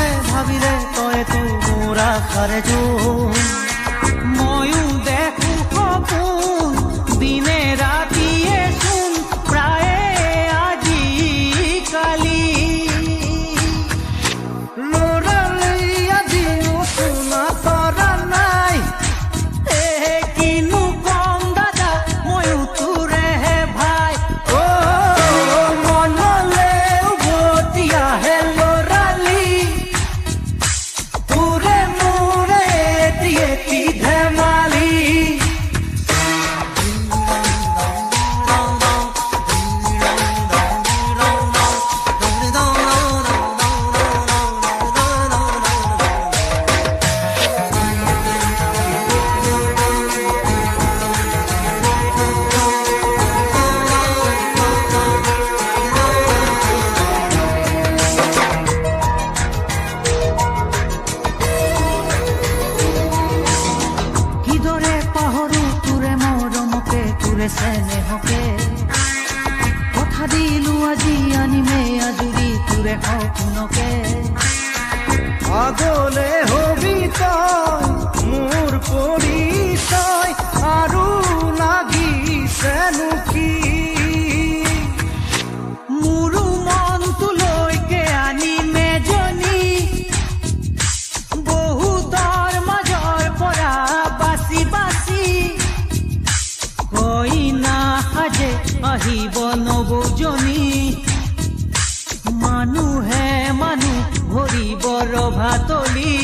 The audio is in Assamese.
আছে ভাবিলে তইতো মোৰ আশাৰে জোন ময়ো দেখো সপোন দিনে ৰাতিয়ে চোন প্ৰায়ে আজিকালি ল'ৰালি আজিও শুনা তৰা নাই কিনো কম দাদা ময়ো তোৰেহে ভাই মনলে উভতি আহে ল'ৰালি তোৰে মোৰে এটি ধেমালি কিদৰে পাহৰো তোৰে মৰমকে তোৰে চেনেহকে কথা দিলো আজি আনিমে আজুৰি তোৰে সপোনকে আগলে হবি তই মোৰ পৰিচয় আৰু লাগিছেনো কি মোৰো মনটোলৈকে আনিমে জনী বহুতৰ মাজৰ পৰা বাচি বাচি কইনা সাজে আহিব নবৌজনী মানুহে মানুহ ভৰিব ৰভাতলি